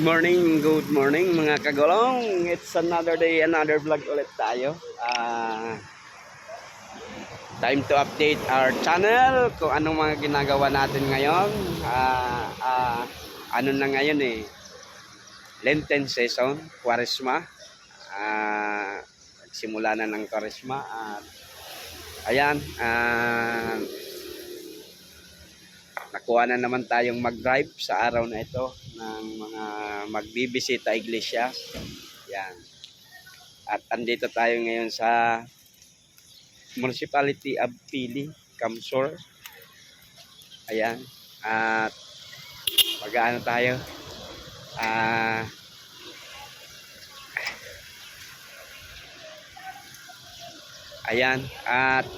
good morning mga kagulong. It's another day, another vlog ulit tayo. Time to update our channel kung anong mga ginagawa natin ngayon. Ano na ngayon Lenten season, Kwaresma. Simula na ng Kwaresma at ayan, nakuha na naman tayong mag-drive sa araw na ito ng mga magbibisita iglesia. Yan. At andito tayo ngayon sa Municipality of Pili, Kamsur. Ayan. At mag-aano tayo. Ayan. At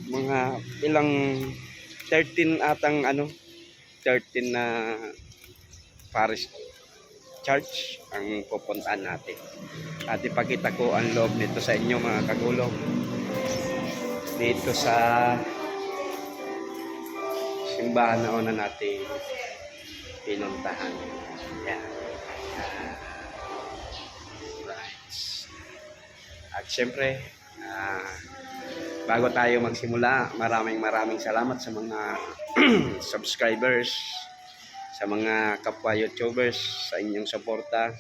mga ilang 13 atang 13 na parish church ang pupuntahan natin at ipakita ko ang loob nito sa inyo mga kagulong dito sa simbahan na una natin pinuntahan. Yan. Right. At syempre bago tayo magsimula, maraming salamat sa mga subscribers, sa mga kapwa YouTubers, sa inyong suporta,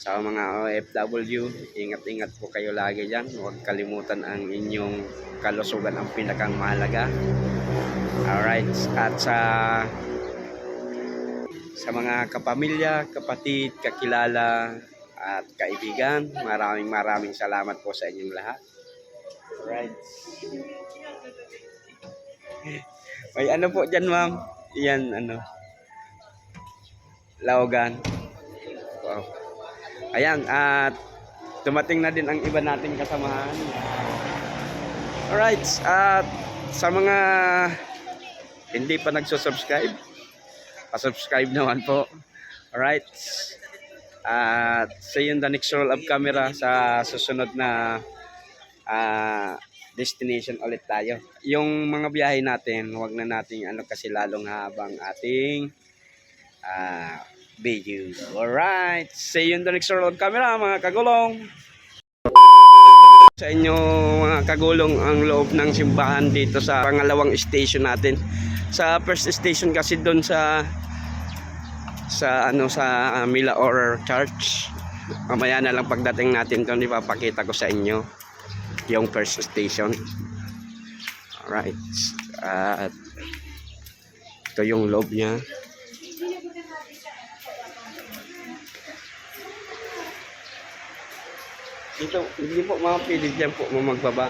sa mga OFW. Ingat-ingat po kayo lagi dyan. Huwag kalimutan ang inyong kalusugan, ang pinakang mahalaga. Alright. At sa mga kapamilya, kapatid, kakilala, at kaibigan, maraming salamat po sa inyong lahat. Alright. May ano po dyan, ma'am? Yan, laogan. Wow. Ayan, at dumating na din ang iba nating kasamahan. Alright, at sa mga hindi pa nagsusubscribe, pa-subscribe naman po. Alright. At see you in the next roll of camera sa susunod na destination ulit tayo. Yung mga biyahe natin, huwag na nating kasi lalong habang ating video. Alright, see you in the next roll of camera mga kagulong. Sa inyo mga kagulong ang loob ng simbahan dito sa pangalawang station natin. Sa first station kasi doon sa Mila Aurora Church. Mamaya na lang pagdating natin doon ipapakita ko sa inyo yung first station. Alright. At ito yung loob niya. Dito, hindi po mapili dyan po magbaba.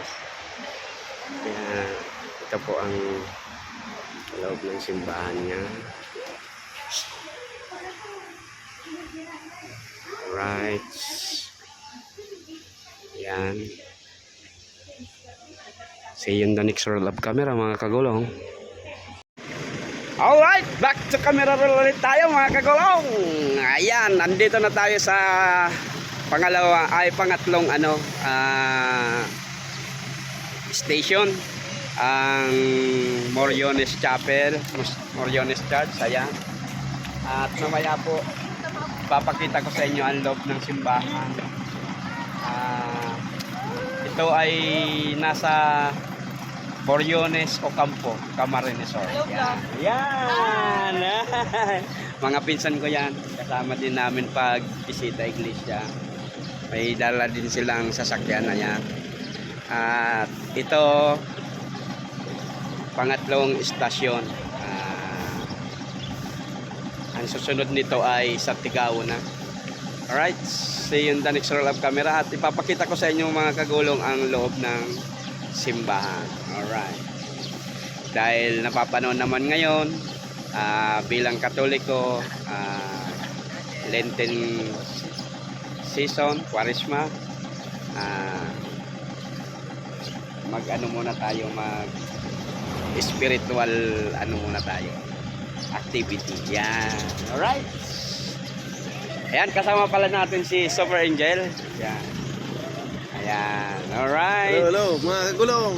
Kaya ito po ang loob ng simbahan niya. Alright. Yan. See you in the next roll of camera mga kagulong. Alright, back to camera roll ulit tayo mga kagulong. Ayan, nandito na tayo sa pangatlong station, ang Moriones Chapel, Moriones Church. Ayan. At mamaya po papakita ko sa inyo ang loob ng simbahan. Ito ay nasa Moriones Ocampo, Camarines Sur. Yan. Mga pinsan ko yan. Kasama din namin pag bisita iglesia. May dala din silang sasakyan na yan. At ito, pangatlong istasyon. Ang susunod nito ay sa Tigao na. Alright, see you in the next roll of camera. At ipapakita ko sa inyo mga kagulong ang loob ng simbahan. Alright. Dahil napapanood naman ngayon, bilang Katoliko, Lenten season, Kwaresma, muna tayo, spiritual muna tayo, activity. Yan. Alright. Ayan, kasama pala natin si Super Angel. Yan. Ayan. Alright. Hello, mga kagulong.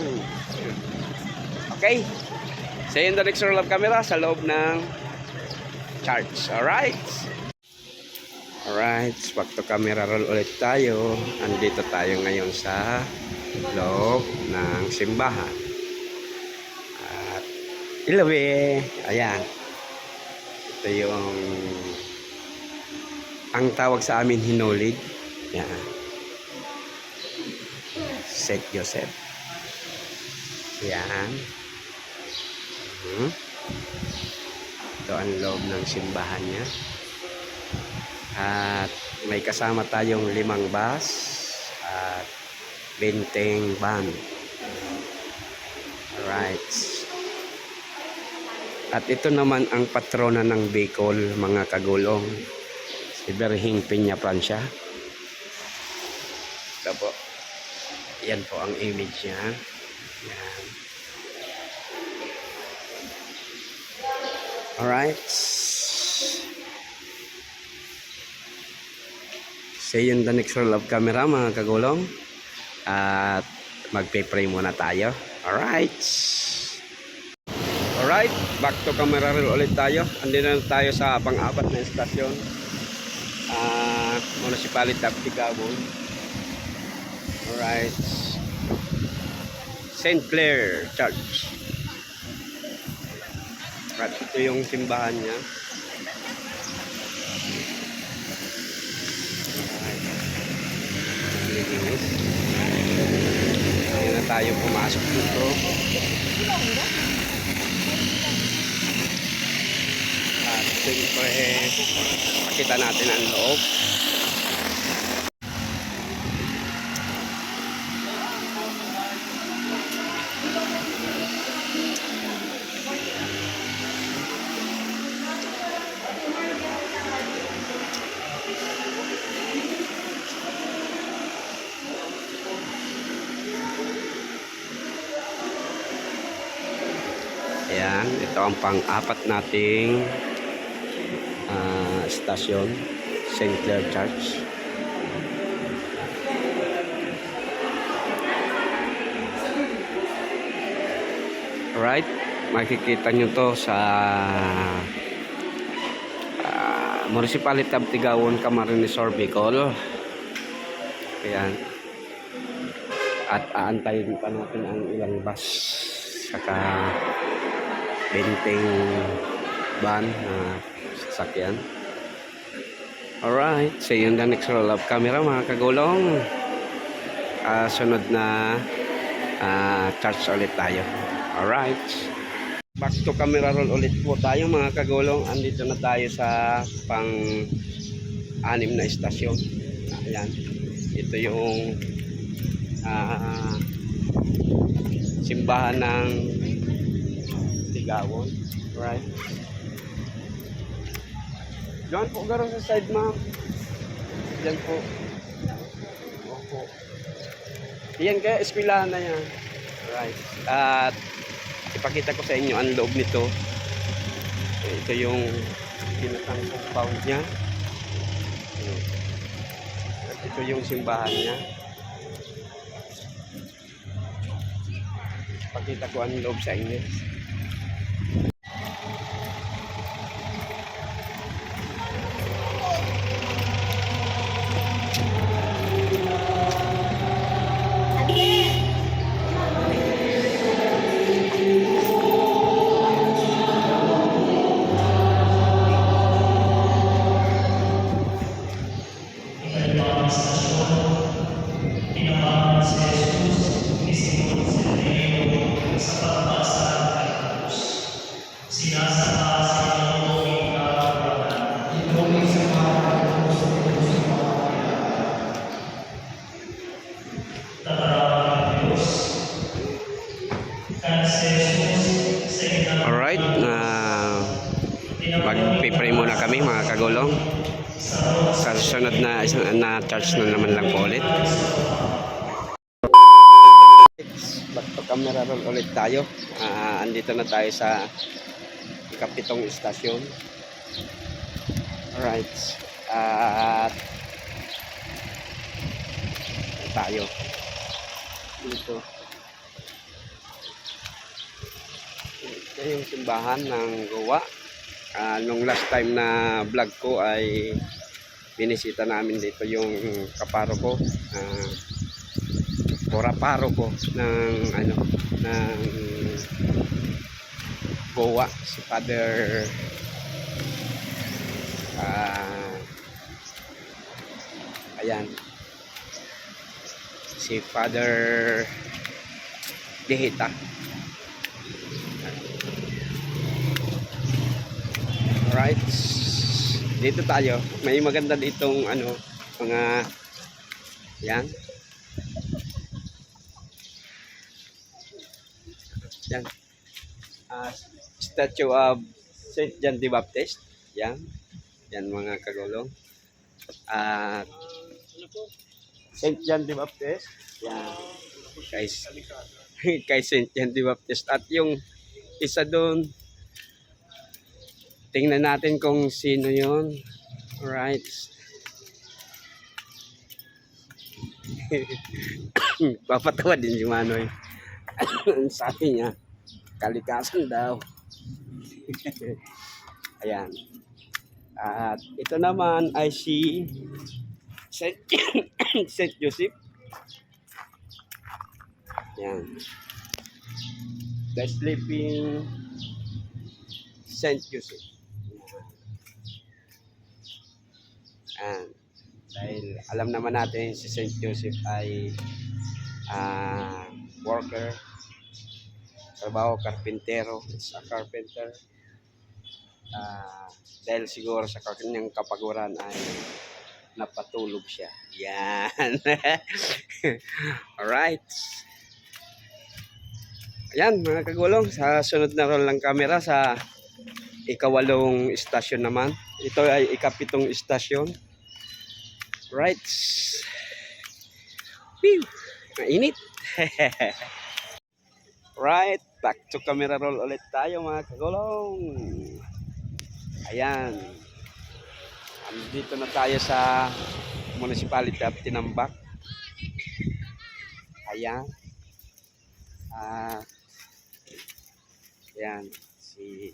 Okay. See you in the next roll of camera sa loob ng church. Alright? Alright, back to camera roll ulit tayo. Andito tayo ngayon sa loob ng simbahan. At ilawi, ayan. Ito yung ang tawag sa amin hinulid. Yan. Saint Joseph. Yan. Ito ang loob ng simbahan niya. At may kasama tayong 5 bus at 20 van. Alright. At ito naman ang patrona ng Bicol, mga kagulong. Si Birhing Peña Francia. Ito po. Yan po ang image niya. Yan. Alright. See you in the next roll of camera, mga kagulong. At magpe-pray muna tayo. Alright. Alright. Back to camera roll ulit tayo. Andito na tayo sa pang-apat na estasyon. Municipality of Tigawon. Alright. St. Clair Church. At ito yung simbahan niya. Linis. Ayan na tayo pumasok dito. At siyempre, pakita natin ang loob. Ayan, ito ang pang-apat nating stasyon, St. Clair Church. Alright, makikita nyo to sa Municipality of Tigawon, Camarines Sur, Bicol. Ayan. At aantayin pa natin ang ilang bus saka benteng van na sasakyan. Alright, see you in the next roll of camera, mga kagulong. Sunod na church ulit tayo. Alright, back to camera roll ulit po tayo, mga kagulong. Andito na tayo sa pang-6 na estasyon. Ayan, ito yung simbahan ng Tigawon. Right. Diyan po, garo sa side, ma'am. Diyan po. Opo. Yan kaya, eskwelahan na yan. Right. At ipakita ko sa inyo ang loob nito. Ito yung pinatang compound niya. At ito yung simbahan niya. Pakita ko ang loob sa inyo. Alright, magpipray muna kami, mga kagulong. Sa sunod na church na naman lang po ulit. Back to camera roll ulit tayo. Andito na tayo sa ikapitong istasyon. Alright. At tayo dito. Ito yung simbahan ng Goa. Nung last time na vlog ko ay binisita namin dito yung kaparo ko. Paro ko ng ng Goa, si Father ayan, si Father Dehita. Alright, dito tayo. May maganda ditong mga yan. Yan. Statue of Saint John the Baptist. Yan. Yan mga kagulong. At Saint John the Baptist. Yan. Kay Saint John the Baptist. At yung isa doon, tingnan natin kung sino yon. Alright. Papatawa din si Manoy. Sabi niya, kalikasan daw. Ayan. At ito naman ay si Saint Joseph. Ayan. The sleeping Saint Joseph. Ayan. Dahil alam naman natin si Saint Joseph ay worker, trabaho, karpintero, is a carpenter. Dahil siguro sa kanyang kapaguran ay napatulog siya. Yan. Alright. Ayan mga kagulong, sa sunod na roll ng camera sa ikawalong istasyon naman. Ito ay ikapitong istasyon. Right. Whew. Mainit. Right. Back to camera roll ulit tayo mga kagulong. Ayan. Andito na tayo sa Municipality of Tinambak. Ayan. Ayan. Si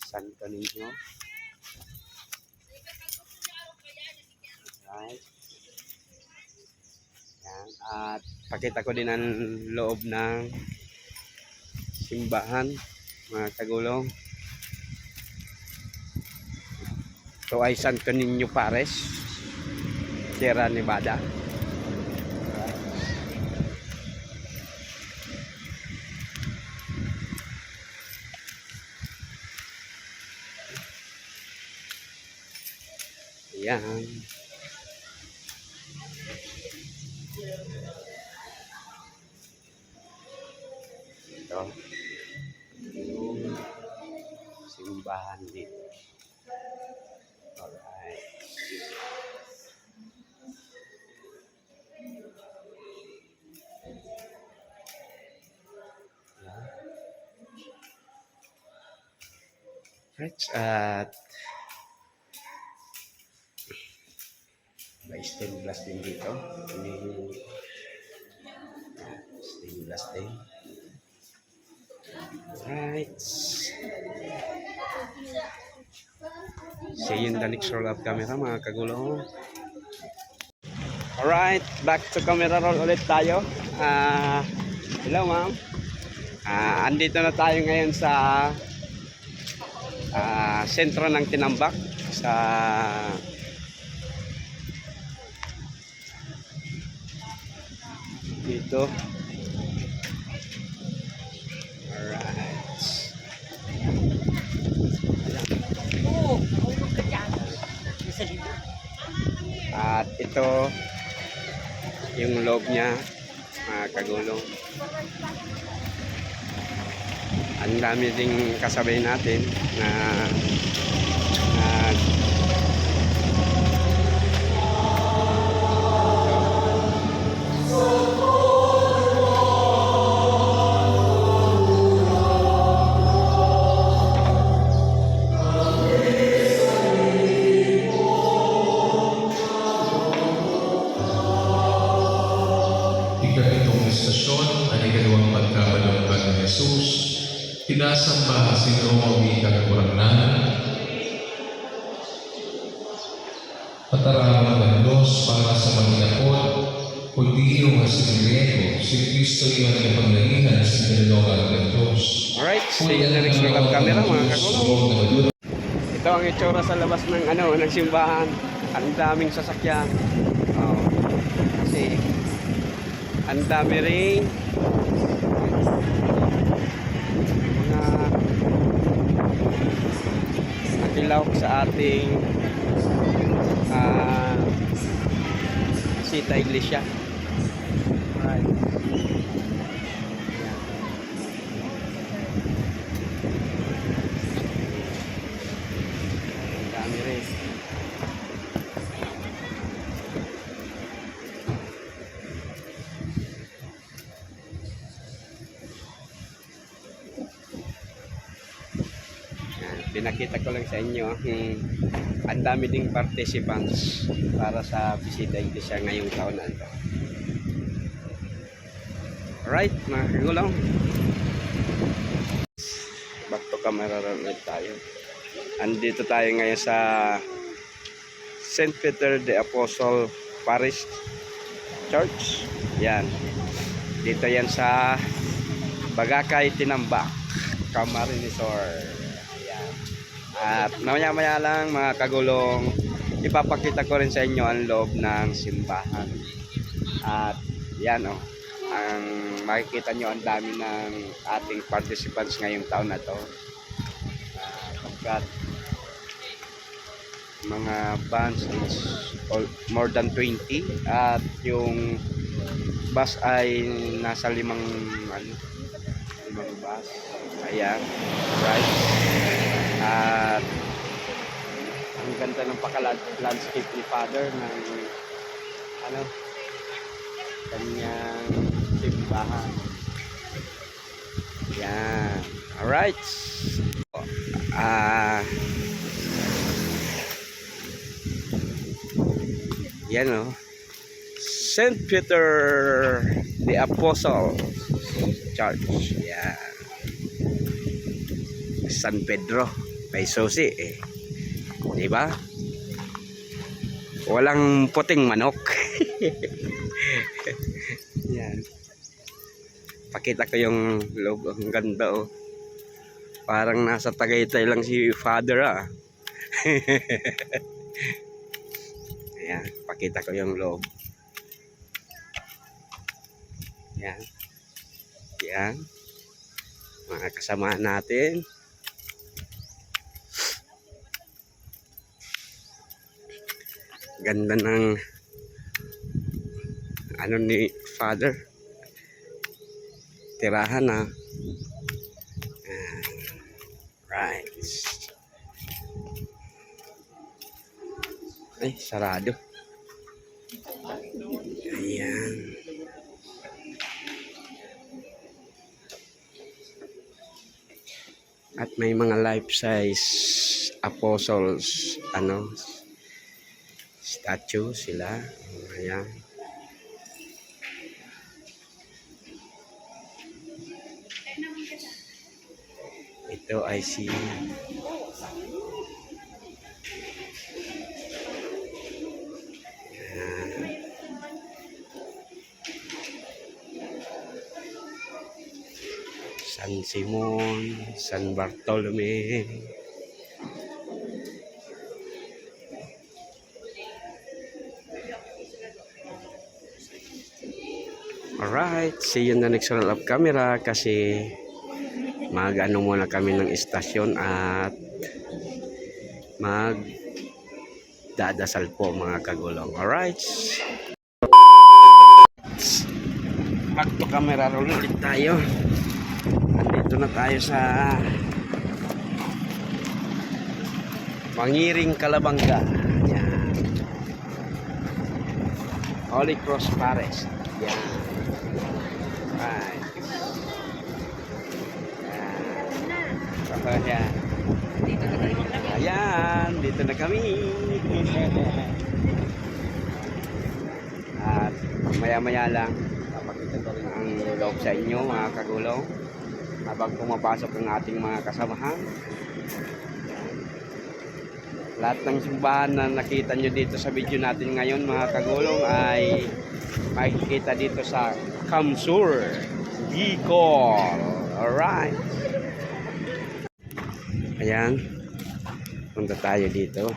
Santo Niño. Right. Yan. At pakita ko din ang loob ng simbahan mga kagulong. Ito ay Santo Niño Pares, Sierra Nevada. Yan. Ito. Yung simbahan dito. Alright. Right. At may stained glass din dito. Stained glass din. Right. See you in the next roll of camera mga kagulong. Alright, back to camera roll ulit tayo. Hello ma'am. Andito na tayo ngayon sa sentro ng Tinambak sa dito. Alright. At ito yung loob niya mga kagulong. Ang dami ding kasabay natin na estasyon ang ikalawang pagkabalangkat ni Jesus. Pinasamba si Naomi kagagurangan. Patarawan ng Diyos para sa manginapot, kundi yung asingrego, si Kristo yung nagpangyarihan sa pinulungan ng Diyos. Alright, see you next week of camera mga kagulong. Ito ang itsura sa labas ng ng simbahan. Ang daming sasakyan. Oh, kasi ang dami rin mga nakilawak sa ating Sita Iglesia. Right. Ang dami rin. Pinakita ko lang sa inyo ang dami ding participants para sa Bisita Iglesia ngayong taon na ito. Alright mga kagulong, back to camera ulit tayo. Andito tayo ngayon sa St. Peter the Apostle Parish Church. Yan, dito yan sa Bagakay, Tinambak, Camarines. At maya-maya lang mga kagulong, ipapakita ko rin sa inyo ang loob ng simbahan. At yan ang makikita nyo ang dami ng ating participants ngayong taon na to. Pagkat mga bands is more than 20 at yung bus ay nasa limang bus. Ayan, right. At ang ganda ng landscape ni Father ng kanyang simbahan. Yan. Alright. Yan St. Peter the Apostle Church. Yan. San Pedro kay Susi di ba? Walang puting manok. Yan. Pakita ko yung loob. Ang ganda parang nasa Tagaytay lang si Father Ayan, pakita ko yung loob. Yan. Yan. Mga kasama natin. Ganda ng ni Father, tirahan right. Ay, sarado. Ayan. At may mga life size apostles statue sila. Ayan. Ito ay si San Simon, San Bartolome. Alright, see you in the next roll of camera kasi mag-ano muna kami ng istasyon at mag-dadasal po mga kagulong. Alright, back to camera roll ulit tayo. Andito na tayo sa Mangiring, Calabanga. Yan. Holy Cross Parish. Yan. Right. Yan. Ayan, dito na kami. At maya-maya lang papakita ko rin ang ng loob sa inyo mga kagulong habang pumapasok ang ating mga kasamahan. Lahat ng simbahan na nakita nyo dito sa video natin ngayon mga kagulong ay makikita dito sa Kamsur, Bicol. Alright. Ayan. Punta tayo dito.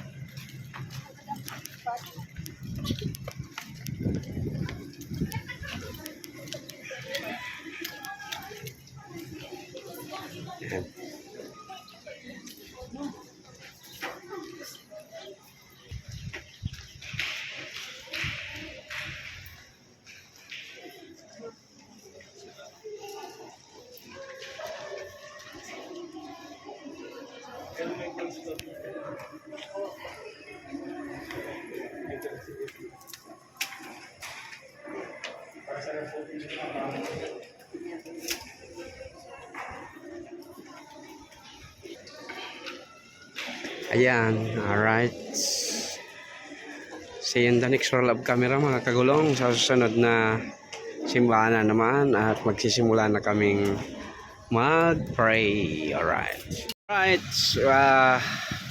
Ayan. Ayan, alright. See you in the next roll of camera mga kagulong. Sa susunod na simbahan na naman at magsisimula na kaming mag-pray. Alright. Alright,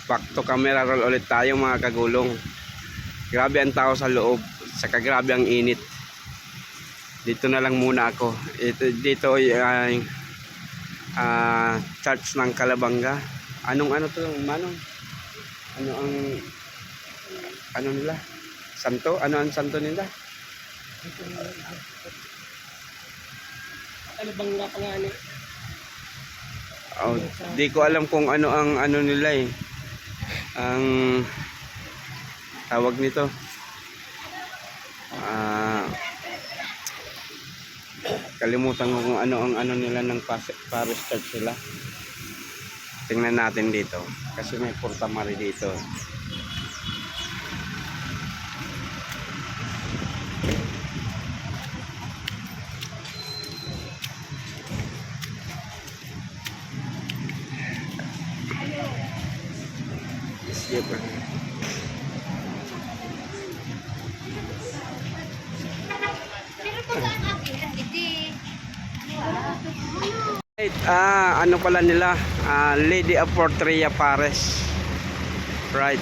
back to camera roll ulit tayo mga kagulong. Grabe ang tao sa loob, saka grabe ang init. Dito na lang muna ako. Dito ay church ng Calabanga. Ano to, Manong? Ano nila? Santo? Ano ang santo nila? Ano bang nga pangalan? Oh, di ko alam kung ano ang ano nila eh. Ang tawag nito. Kalimutan ko kung ano ang ano nila ng Paris Church nila. Tingnan natin dito kasi may Porta Mare dito. Siyempre. Right, ano pala nila? Lady of Portria Pares. Right.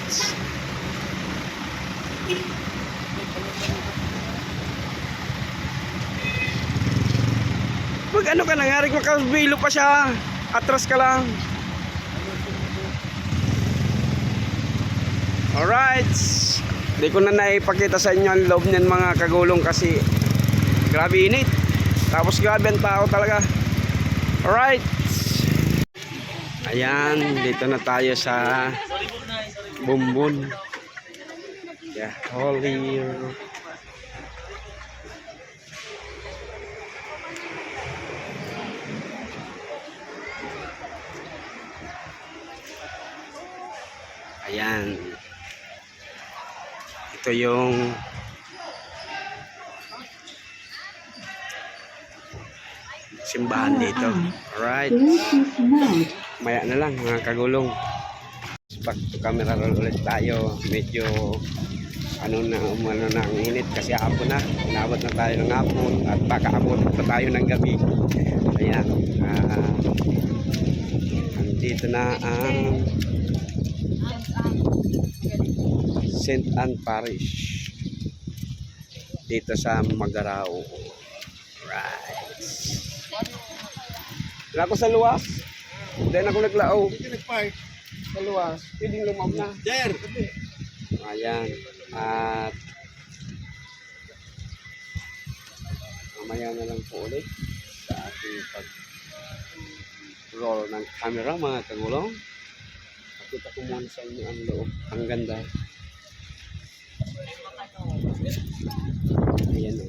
Pag ano ka nangyari, makabilo pa siya. Atras ka lang. Alright. Di ko na naipakita sa inyo ang loob niyan mga kagulong kasi grabe init. Tapos grabe ang tao talaga. Alright. Ayan, dito na tayo sa Bumbun. Yeah, holy. Ayan. Ito yung simbahan dito. Alright. Maya na lang mga kagulong. Back to camera roll ulit tayo. Medyo ano na ang init kasi hapon na. Inabot na tayo ng hapon at baka abot pa tayo ng gabi. Ayan. Andito na ang St. Anne Parish dito sa Magarao. Right. Wala ko sa luwas. Hindi na ako naglao. Sa luwas. Pwedeng lumam na. Sir! Ayan. At mamaya na lang po ulit sa ating pag-roll ng camera mga kagulong. Pakita ko muna sa inyo ang loob. Ang ganda. Ayan o.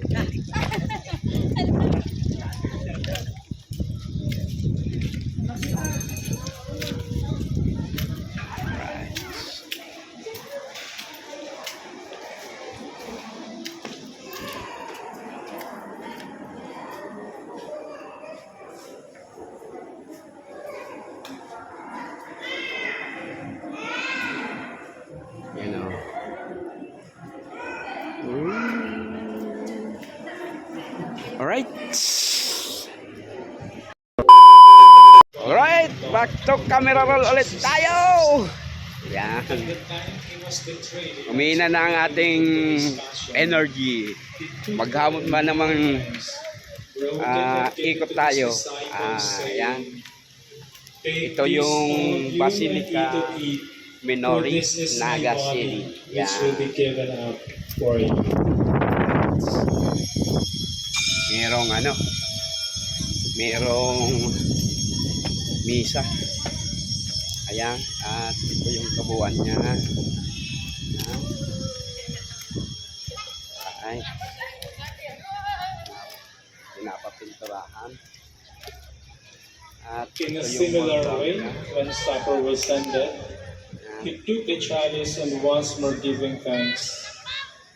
Ayan o. Alright. back to camera roll ulit tayo. Yan. Umina na ang ating energy. Maghamot man namang ikot tayo. Yan. Ito yung Basilica Minori Naga City. Yan. Merong misa. Ayan, at ito yung kabuuan niya. Ayan. Ay. Pinapapinturahan. At In ito a yung similar mga way, niya. when supper was ended, Ayan. he took the chalice and once more giving thanks,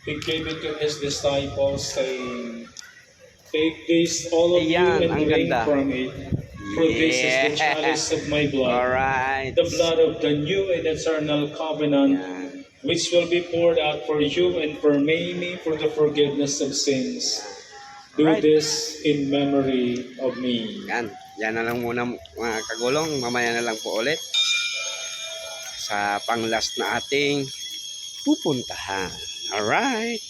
he gave it to his disciples, saying, "Take this, all of you, Ayan, and ang drink ganda. from it, for this is the Yeah. chalice of my blood, Alright. the blood of the new and eternal covenant, Ayan. which will be poured out for you and for many for the forgiveness of sins. Do Right. this in memory of me." Yan. Yan na lang muna mga kagulong. Mamaya na lang po ulit sa pang-last na ating pupuntahan. Alright.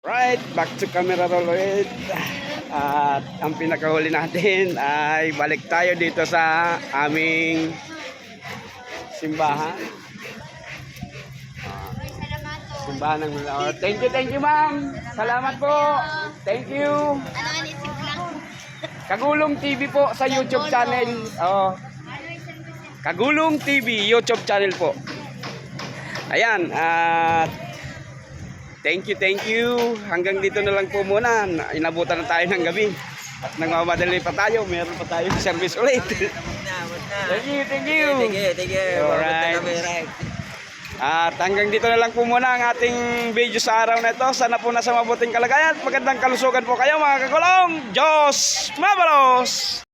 Right. Back to camera roll ulit. At ang pinakahuli natin ay balik tayo dito sa aming simbahan. Simbahan ng thank you ma'am. Salamat po. Thank you. Ano nga isip lang? Kagulong TV po sa YouTube channel. Oh. Kagulong TV YouTube channel po. Ayan, at thank you. Hanggang dito na lang po muna. Inabutan na tayo ng gabi. At nagmamadali pa tayo. Meron pa tayong service ulit. Thank you. Thank you. Alright. At hanggang dito na lang po muna ang ating video sa araw na ito. Sana po nasa mabuting kalagayan. Magandang kalusugan po kayo mga kagulong. Diyos mabalos!